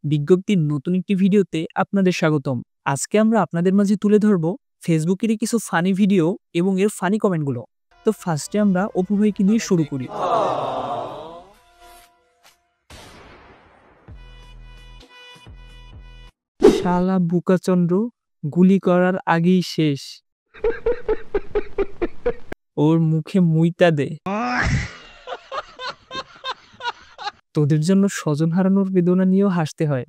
বিজ্ঞপ্তির নতুন একটি ভিডিওতে আপনাদের স্বাগতম। আজকে আমরা আপনাদের মাঝে তুলে ধরব ফেসবুকেরই কিছু ফানি ভিডিও এবং এর ফানি কমেন্টগুলো। তো ফার্স্টে আমরা অপু ভাইকে দিয়ে শুরু করি। শালা বুকাচন্দ্র, গুলি করার আগেই শেষ। ওর মুখে মুইতা দে। তোদের জন্য স্বজন হারানোর বেদনা নিয়েও হাসতে হয়।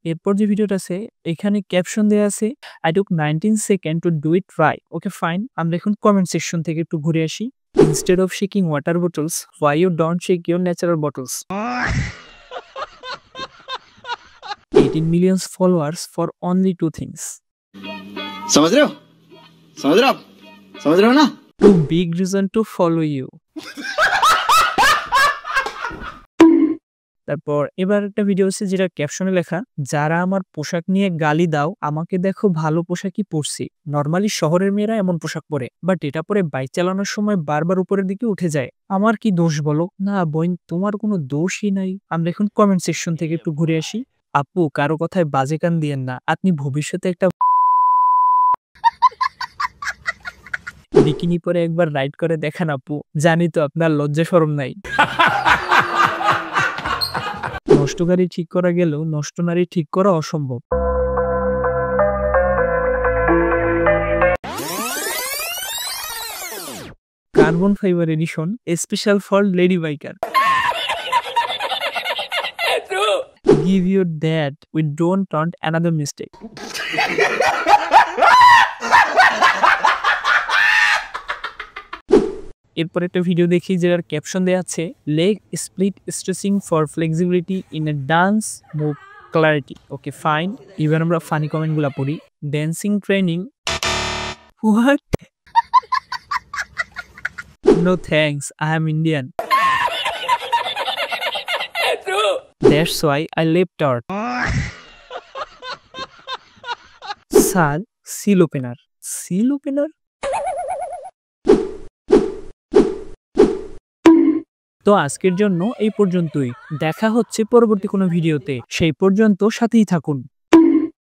এরপর যে ভিডিওটা আছে এখানে ক্যাপশন দেয়া আছে, I took 19 second to do it right. Okay fine, আমরা এখন কমেন্ট সেকশন থেকে একটু ঘুরে আসি। Instead of shaking water bottles, why you don't shake your natural bottles. 18 million followers for only two things. समझ रहे हो? समझ रहे हो आप? समझ रहे हो ना? Two big reason to follow you. তারপর এবার একটা ভিডিও আছে যেটা ক্যাপশনে লেখা, যারা আমার পোশাক নিয়ে গালি দাও আমাকে দেখো ভালো পোশাকই পরছি। নরমালি শহরের মেয়েরা এমন পোশাক পরে, বাট এটা পরে বাইক চালানোর সময় বারবার উপরের দিকে উঠে যায়। আমার কি দোষ বলো? না বোন, তোমার কোনো দোষই নাই। আমরা এখন কমেন্ট সেকশন থেকে একটু ঘুরে আসি। আপু, কারো কথায় বাজে কান দিয়েন না, আপনি ভবিষ্যতে একটা বিকিনি পরে একবার রাইড করে দেখান আপু, জানি তো আপনার লজ্জা শরম নাই। নষ্ট গাড়ি ঠিক করা গেলেও নষ্ট নারী ঠিক করা অসম্ভব। Carbon fibre addition special for lady biker. Give your dad, we don't want another mistake. এরপর একটা ভিডিও দেখি যেটার ক্যাপশন দেওয়া আছে, leg split stretching for flexibility in a dance move clarity. Okay fine, এবার আমরা ফানি কমেন্টগুলো পড়ি। Dancing training, what? No thanks, I am Indian. That's why I left out. Sir, seal opener. Seal opener? তো আজকের জন্য এই পর্যন্তই। দেখা হচ্ছে পরবর্তী কোনো ভিডিওতে, সেই পর্যন্ত সাথেই থাকুন।